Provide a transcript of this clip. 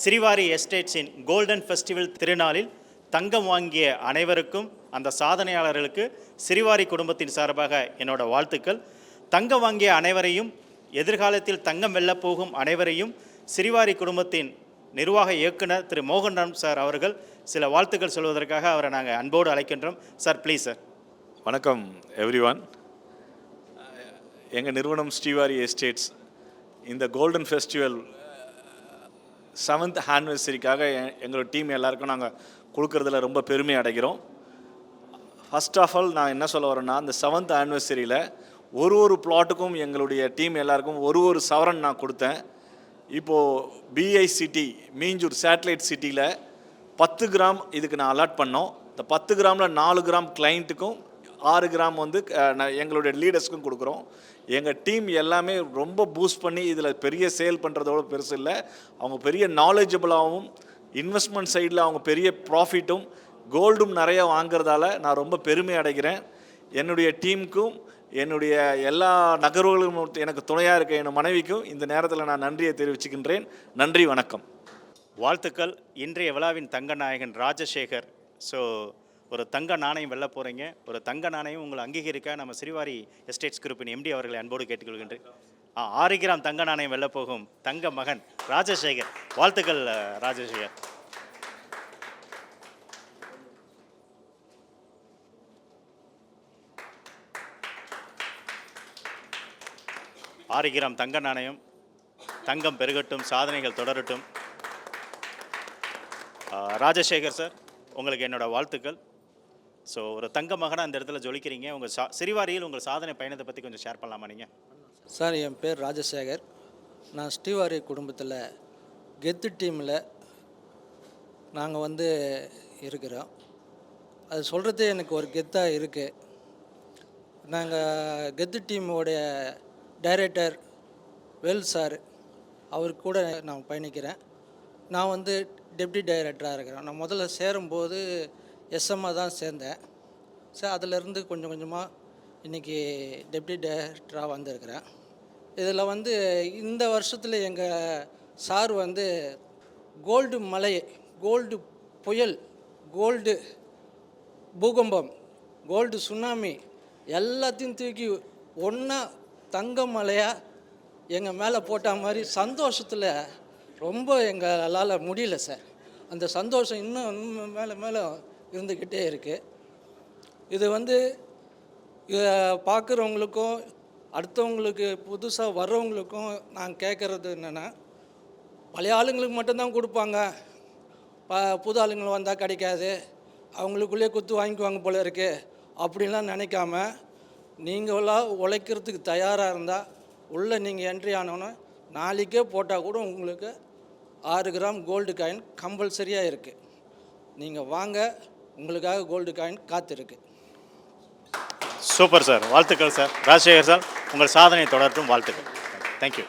சிரிவாரி எஸ்டேட்ஸின் golden festival திருநாளில் தங்கம் வாங்கிய அனைவருக்கும், அந்த சாதனையாளர்களுக்கு சிரிவாரி குடும்பத்தின் சார்பாக என்னோட வாழ்த்துக்கள். தங்கம் வாங்கிய அனைவரையும், எதிர்காலத்தில் தங்கம் வெல்ல போகும் அனைவரையும் சிரிவாரி குடும்பத்தின் நிர்வாக இயக்குனர் திரு மோகன்ராம் சார் அவர்கள் சில வாழ்த்துக்கள் சொல்வதற்காக அவரை நாங்கள் அன்போடு அழைக்கின்றோம். Sir please sir. வணக்கம் எவ்ரிவான். எங்கள் நிறுவனம் ஸ்ரீவாரி எஸ்டேட்ஸ் இந்த கோல்டன் ஃபெஸ்டிவல் 7th ஆனிவர்சரிக்காக எங்களோட டீம் எல்லாருக்கும் நாங்கள் கொடுக்குறதுல ரொம்ப பெருமை அடைகிறோம். ஃபர்ஸ்ட் ஆஃப் ஆல் நான் என்ன சொல்ல வரேன்னா, இந்த 7th ஆனிவர்சரியில் ஒரு பிளாட்டுக்கும் எங்களுடைய டீம் எல்லாருக்கும் ஒரு சவரன் நான் கொடுத்தேன். இப்போது பிஐசிடி மீஞ்சூர் சேட்டலைட் சிட்டியில் 10 கிராம் இதுக்கு நான் அலாட் பண்ணோம். இந்த 10 கிராமில் 4 கிராம் கிளைண்ட்டுக்கும் 6 கிராம் வந்து எங்களுடைய லீடர்ஸ்க்கும் கொடுக்குறோம். எங்கள் டீம் எல்லாமே ரொம்ப பூஸ்ட் பண்ணி இதில் பெரிய சேல் பண்ணுறதோட பெருசு இல்லை, அவங்க பெரிய நாலேஜபிளாகவும் இன்வெஸ்ட்மெண்ட் சைடில் அவங்க பெரிய ப்ராஃபிட்டும் கோல்டும் நிறைய வாங்கிறதால நான் ரொம்ப பெருமை அடைகிறேன். என்னுடைய டீமுக்கும் என்னுடைய எல்லா நகர்வுகளும் எனக்கு துணையாக இருக்க என் மனைவிக்கும் இந்த நேரத்தில் நான் நன்றியை தெரிவிச்சுக்கின்றேன். நன்றி, வணக்கம், வாழ்த்துக்கள். இன்றைய விழாவின் தங்க நாயகன் ராஜசேகர். ஸோ ஒரு தங்க நாணயம் வெல்ல போகிறீங்க. ஒரு தங்க நாணயம் உங்களை அங்கீகரிக்க நம்ம சிரிவாரி எஸ்டேட்ஸ் குரூப்பின் எம்டி அவர்களை அன்போடு கேட்டுக்கொள்கின்றேன். 6 கிராம் தங்க நாணயம் வெல்ல போகும் தங்க மகன் ராஜசேகர். வாழ்த்துக்கள் ராஜசேகர். ஆறு கிராம் தங்க நாணயம். தங்கம் பெருகட்டும், சாதனைகள் தொடரட்டும். ராஜசேகர் சார், உங்களுக்கு என்னோட வாழ்த்துக்கள். ஸோ ஒரு தங்க மகனாக அந்த இடத்துல ஜொலிக்கிறீங்க. உங்கள் சிரிவாரியில் உங்கள் சாதனை பயணத்தை பற்றி கொஞ்சம் ஷேர் பண்ணலாமா நீங்கள்? சார், என் பேர் ராஜசேகர். நான் ஸ்ரீவாரி குடும்பத்தில் கெத்து டீமில் நாங்கள் இருக்கிறோம். அது சொல்கிறது எனக்கு ஒரு கெத்தாக இருக்குது. நாங்கள் கெத்து டீமோடைய டைரக்டர் வேல் சார் அவர் கூட நான் பயணிக்கிறேன். நான் டெப்டி டைரக்டராக இருக்கிறேன். நான் முதல்ல சேரும்போது எஸ்எம்மாக தான் சேர்ந்தேன். சார், அதிலேருந்து கொஞ்சம் கொஞ்சமாக இன்றைக்கி டெப்டி டைரக்டராக வந்திருக்கிறேன். இதில் இந்த வருஷத்தில் எங்கள் சார் கோல்டு மலை, கோல்டு புயல், கோல்டு பூகம்பம், கோல்டு சுனாமி எல்லாத்தையும் தூக்கி ஒன்றா தங்க மலையாக எங்கள் மேலே போட்ட மாதிரி சந்தோஷத்தில் ரொம்ப எங்களால் முடியல சார். அந்த சந்தோஷம் இன்னும் மேலே மேலே இருந்துக்கிட்டே இருக்குது. இது பார்க்குறவங்களுக்கும் அடுத்தவங்களுக்கு புதுசாக வர்றவங்களுக்கும் நான் கேட்குறது என்னென்னா, பழைய ஆளுங்களுக்கு மட்டும்தான் கொடுப்பாங்க, புது ஆளுங்கள் வந்தால் கிடைக்காது, அவங்களுக்குள்ளேயே குத்து வாங்கிக்குவாங்க போல இருக்குது அப்படின்லாம் நினைக்காம, நீங்களாம் உழைக்கிறதுக்கு தயாராக இருந்தால் உள்ளே நீங்கள் என்ட்ரி ஆனோன்னு நாளைக்கே போட்டால் கூட உங்களுக்கு 6 கிராம் கோல்டு காயின் கம்பல்சரியாக இருக்குது. நீங்கள் வாங்க, உங்களுக்காக கோல்டு காயின் காத்திருக்கு. சூப்பர் சார், வாழ்த்துக்கள் சார். ராஜசேகர் சார், உங்கள் சாதனை தொடரட்டும். வாழ்த்துக்கள். தேங்க்யூ.